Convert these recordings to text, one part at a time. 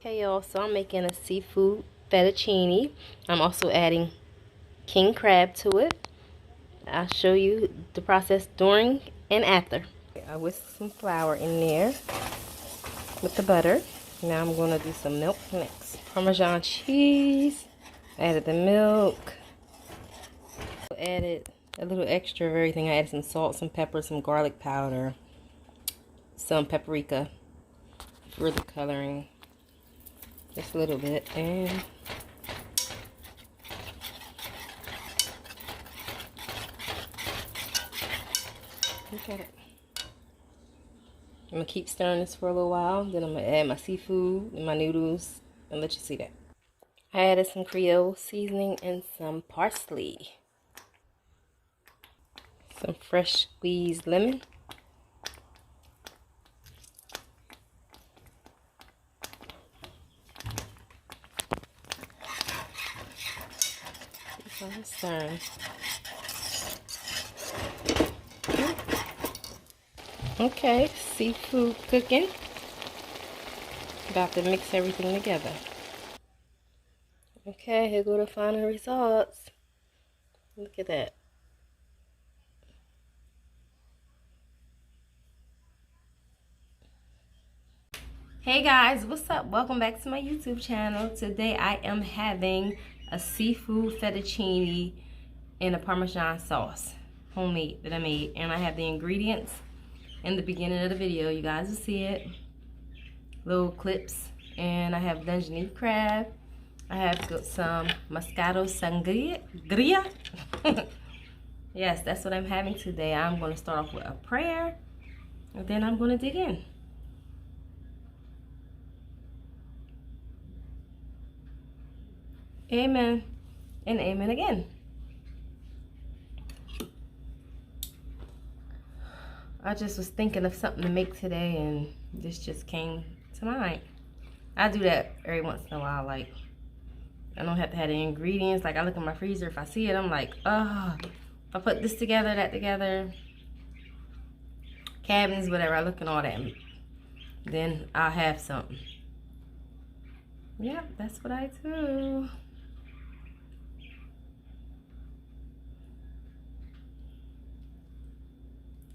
Okay, y'all, so I'm making a seafood fettuccine. I'm also adding king crab to it. I'll show you the process during and after. I whisked some flour in there with the butter. Now I'm going to do some milk next. Parmesan cheese. Added the milk. Added a little extra of everything. I added some salt, some pepper, some garlic powder, some paprika for the coloring. Just a little bit. And look at it. I'm going to keep stirring this for a little while. Then I'm going to add my seafood and my noodles and let you see that. I added some Creole seasoning and some parsley. Some fresh squeezed lemon. Keep on stirring. Okay, seafood cooking. About to mix everything together. Okay, here go the final results. Look at that. Hey guys, what's up? Welcome back to my YouTube channel. Today I am having a seafood fettuccine in a Parmesan sauce, homemade, that I made. And I have the ingredients in the beginning of the video. You guys will see it. Little clips. And I have Dungeness crab. I have got some Moscato Sangria. Yes, that's what I'm having today. I'm going to start off with a prayer. And then I'm going to dig in. Amen and amen again. I just was thinking of something to make today and this just came to mind. I do that every once in a while. Like, I don't have to have the ingredients. Like, I look in my freezer. If I see it, I'm like, oh, if I put this together, that together, cabins, whatever, I look at all that, then I'll have something. Yeah, that's what I do.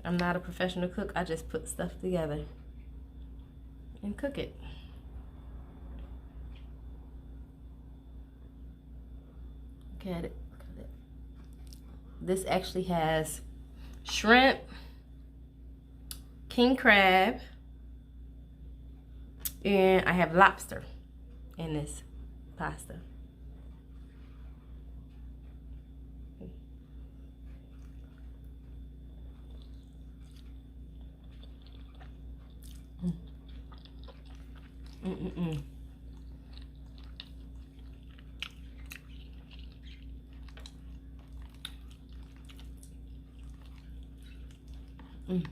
I'm not a professional cook. I just put stuff together and cook it. Look at it. Look at it. This actually has shrimp, king crab, and I have lobster in this pasta. Mm-mm-mm. Mm.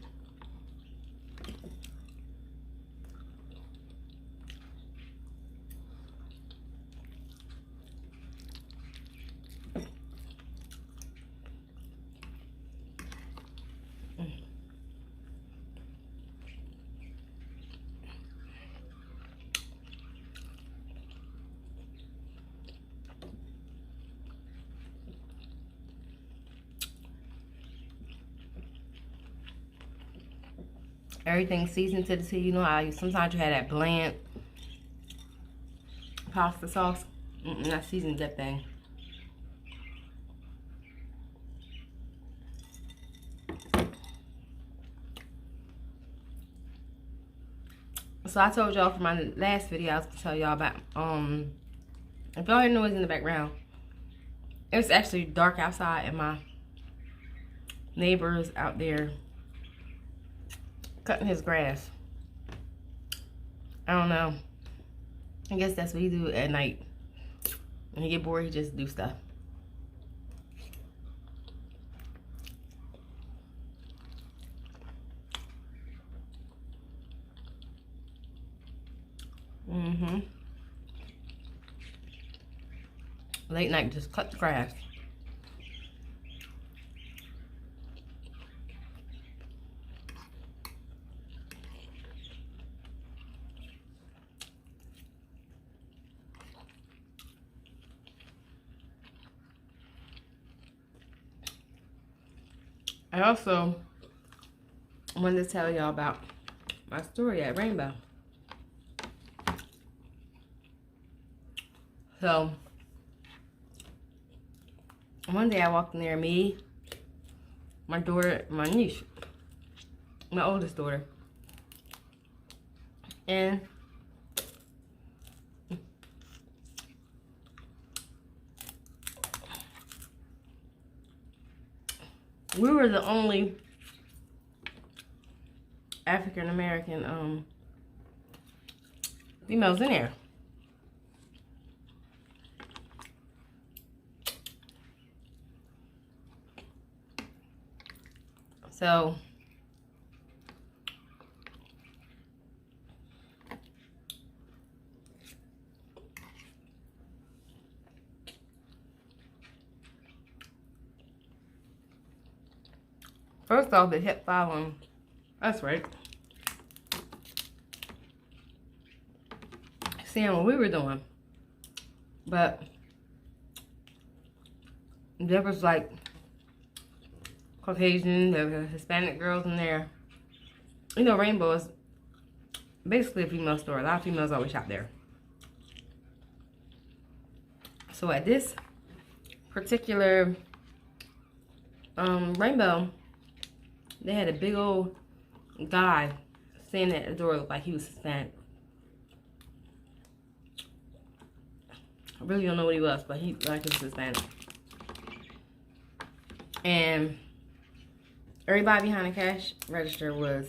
Everything seasoned to the T. You know how sometimes you have that bland pasta sauce. I seasoned that thing. So I told y'all for my last video, I was gonna tell y'all about if y'all hear noise in the background, it's actually dark outside and my neighbor's out there cutting his grass. I don't know. I guess that's what he do at night. When he get bored, he just do stuff. Late night, just cut the grass. I also wanted to tell y'all about my story at Rainbow. So, one day I walked in there, me, my daughter, my niece, my oldest daughter, and we were the only African American females in there. So first off, they kept following us, right? Seeing what we were doing. But there was like Caucasian, there were Hispanic girls in there. You know, Rainbow is basically a female store. A lot of females always shop there. So at this particular Rainbow, they had a big old guy standing at the door, looked like he was Hispanic. I really don't know what he was, but he like he was Hispanic. And everybody behind the cash register was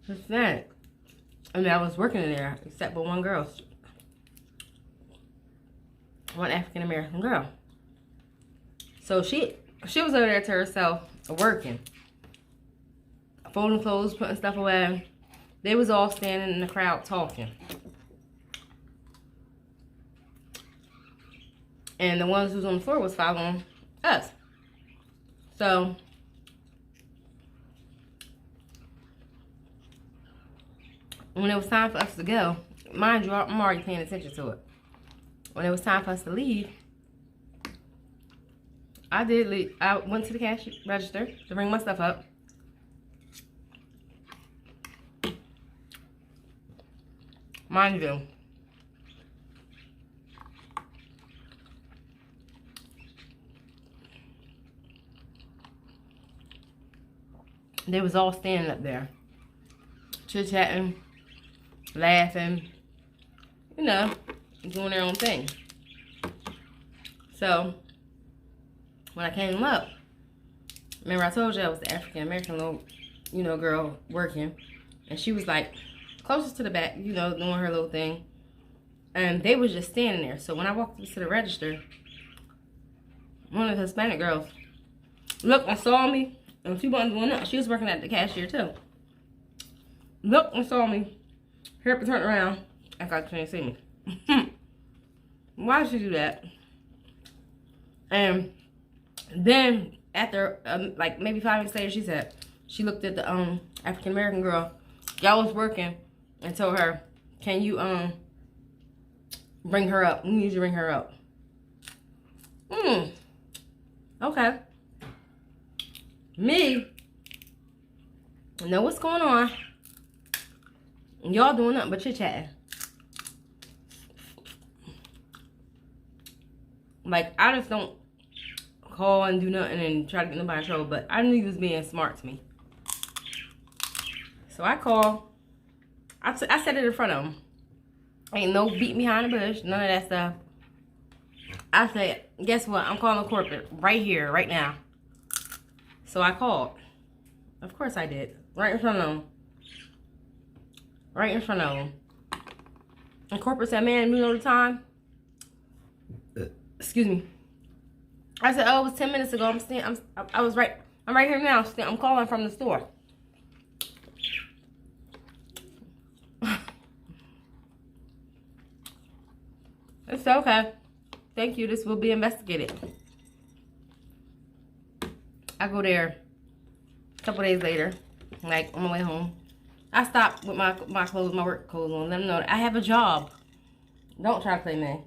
Hispanic. I mean, I was working in there, except for one girl. One African American girl. So she was over there to herself, working. Folding clothes, putting stuff away. They was all standing in the crowd talking. And the ones who was on the floor was following us. So when it was time for us to go, mind you, I'm already paying attention to it. When it was time for us to leave, I did leave. I went to the cash register to bring my stuff up. Mind you, they was all standing up there, chit-chatting, laughing, you know, doing their own thing. So when I came up, remember I told you I was the African American little, you know, girl working, and she was like closest to the back, you know, doing her little thing, and they was just standing there. So when I walked up to the register, one of the Hispanic girls looked and saw me, and she wasn't doing that. She was working at the cashier too. Looked and saw me, her turn around, act like she didn't see me. Why did she do that? And then after like maybe 5 minutes later, she said she looked at the African American girl. Y'all was working, and told her, "Can you bring her up? We need you to bring her up." Okay. Me know what's going on. Y'all doing nothing but chit-chatting. Like, I just don't call and do nothing and try to get nobody in trouble, but I knew he was being smart to me. So I called. I said it in front of him. Ain't no beating behind the bush, none of that stuff. I said, guess what? I'm calling corporate right here, right now. So I called. Of course I did. Right in front of them. Right in front of them. And corporate said, "Man, you know the time?" Excuse me. I said, "Oh, it was 10 minutes ago. I'm right here now. I'm calling from the store." It's okay. Thank you. This will be investigated. I go there a couple days later, like on my way home. I stopped with my clothes, my work clothes on. Let them know that I have a job. Don't try to play me.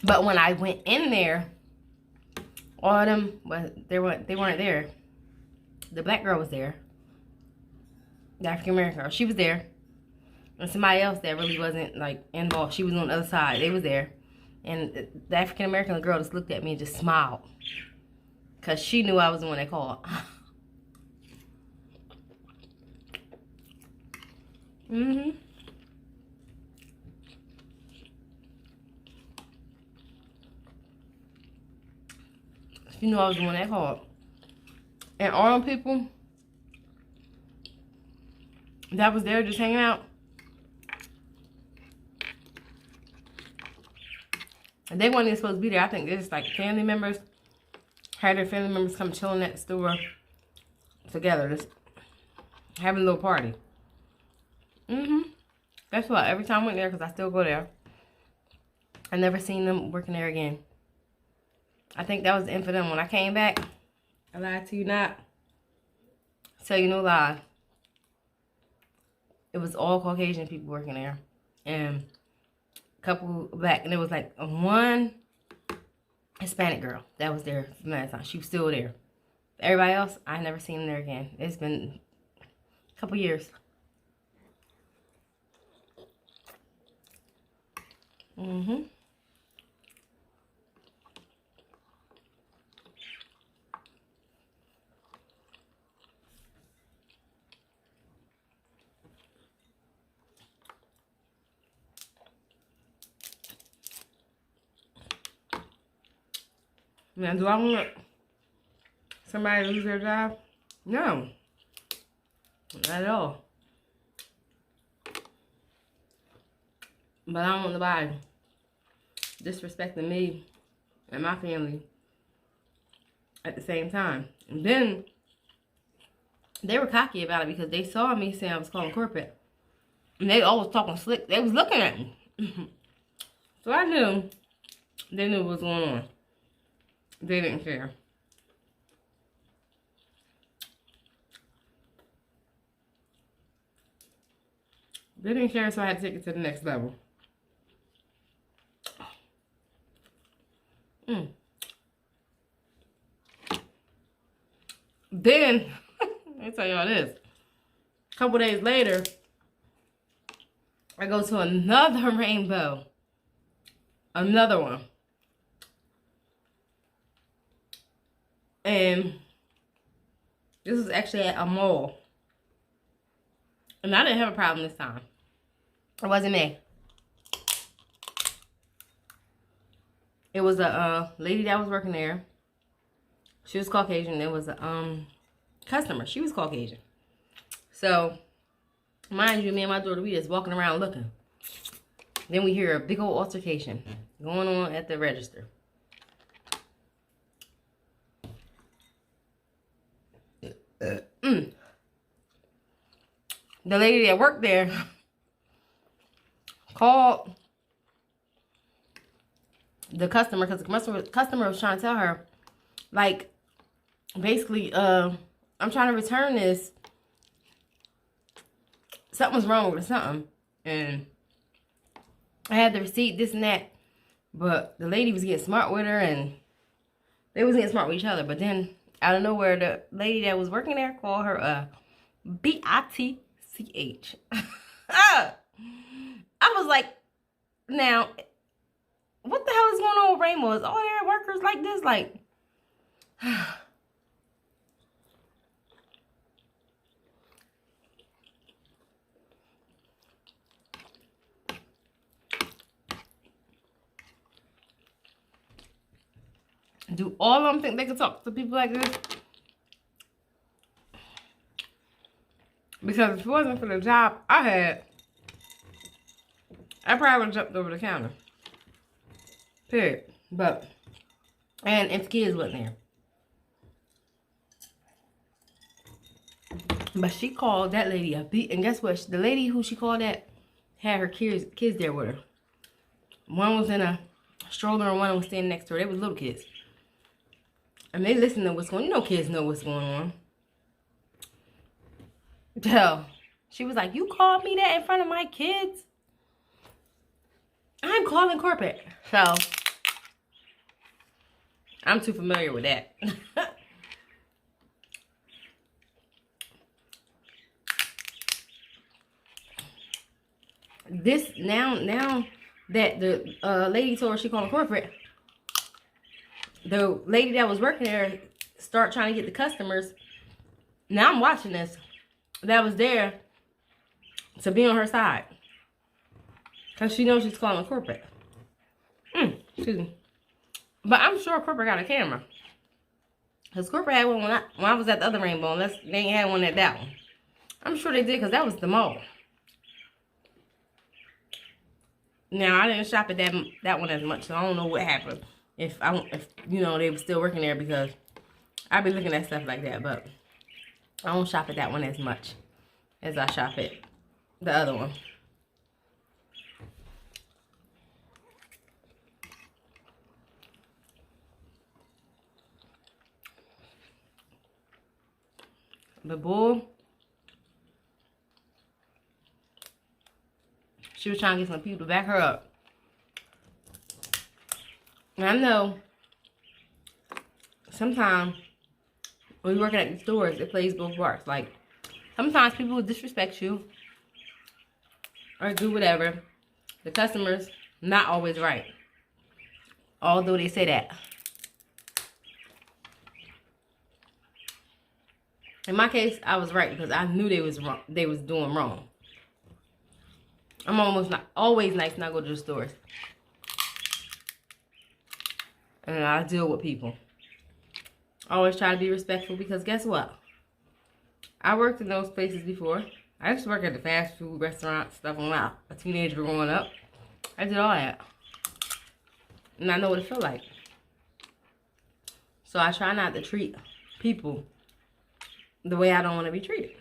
But when I went in there, All of them, but they weren't there. The black girl was there. The African American girl, she was there. And somebody else that really wasn't like involved, she was on the other side. They was there. And the African American girl just looked at me and just smiled. Because she knew I was the one they called. Mm-hmm. She knew I was the one they called. And all them people that was there just hanging out, they weren't even supposed to be there. I think they're just like family members. Had their family members come chilling at the store together, just having a little party. That's why every time I went there, because I still go there, I never seen them working there again. I think that was the end for them. When I came back, I lied to you not. Tell you no lie. It was all Caucasian people working there. And a couple black. And there was like one Hispanic girl that was there from last time. She was still there. Everybody else, I never seen them there again. It's been a couple years. Now, do I want somebody to lose their job? No. Not at all. But I don't want nobody disrespecting me and my family at the same time. And then they were cocky about it because they saw me saying I was calling corporate. And they always talking slick. They was looking at me. So I knew they knew what was going on. They didn't care. They didn't care, so I had to take it to the next level. Then, let me tell y'all this. A couple days later, I go to another rainbow. Another one. And this was actually at a mall. And I didn't have a problem this time. It wasn't me. It was a lady that was working there. She was Caucasian. It was a customer. She was Caucasian. So, mind you, me and my daughter, we just walking around looking. Then we hear a big old altercation going on at the register. The lady that worked there called the customer because the customer was trying to tell her, like, basically, I'm trying to return this. Something's wrong with something. And I had the receipt, this and that. But the lady was getting smart with her and they was getting smart with each other. But then, out of nowhere, the lady that was working there called her a B-I-T-C-H. I was like, now, what the hell is going on with Rainbow? Is all their workers like this? Like, do all of them think they can talk to people like this? Because if it wasn't for the job I had, I probably would have jumped over the counter. Period. But, and if kids wasn't there. But she called that lady a beat. And guess what? The lady who she called that had her kids there with her. One was in a stroller and one was standing next to her. They was little kids. And they listen to what's going on. You know kids know what's going on. So, she was like, you called me that in front of my kids? I'm calling corporate. So, I'm too familiar with that. This now that the lady told her she called corporate, the lady that was working there start trying to get the customers. Now I'm watching this. That was there to be on her side. Because she knows she's calling corporate. Excuse me. But I'm sure corporate got a camera. Because corporate had one when I was at the other Rainbow. Unless they ain't had one at that one. I'm sure they did because that was the mall. Now, I didn't shop at that one as much. So I don't know what happened. If you know, they were still working there, because I be looking at stuff like that. But I don't shop at that one as much as I shop at the other one. The bull, she was trying to get some people to back her up. And I know sometimes when you're working at the stores, it plays both parts. Like, sometimes people will disrespect you or do whatever. The customer's not always right, although they say that. In my case, I was right because I knew they was wrong. They was doing wrong. I'm always nice when I go to the stores, and I deal with people. I always try to be respectful because guess what? I worked in those places before. I used to work at the fast food restaurant stuff when I was a teenager growing up. I did all that, and I know what it feels like. So I try not to treat people the way I don't want to be treated.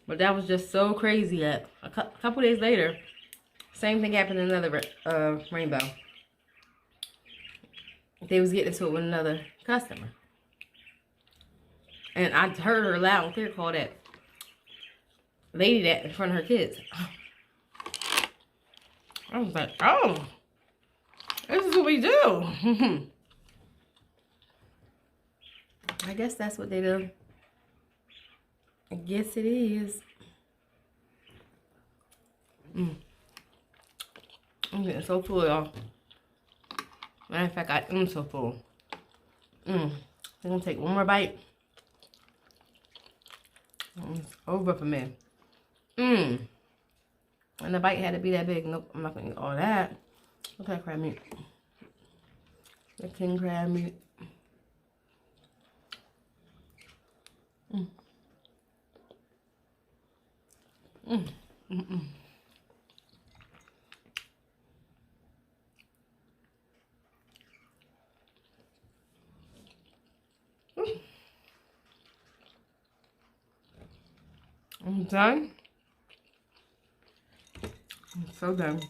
But that was just so crazy that a couple days later, same thing happened in another Rainbow. They was getting into it with another customer. And I heard her loud and clear call that lady that in front of her kids. I was like, oh, this is what we do. I guess that's what they do. I guess it is. I'm getting so full, y'all. Matter of fact, I am so full. I'm gonna take one more bite. It's over for me. And the bite had to be that big. Nope, I'm not gonna eat all that. Look at that crab meat. The king crab meat. I'm done. I'm so done.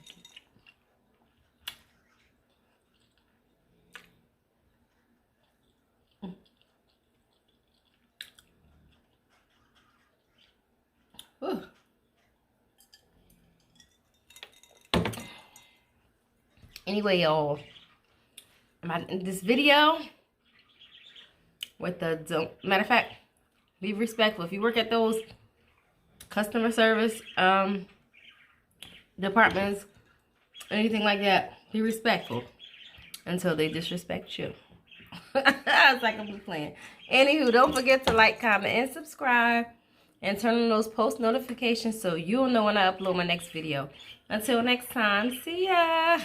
Ooh. Anyway, y'all, in this video with the matter of fact, be respectful. If you work at those customer service departments, anything like that, be respectful until they disrespect you. It's like I'm playing. Anywho, don't forget to like, comment, and subscribe, and turn on those post notifications so you'll know when I upload my next video. Until next time, see ya.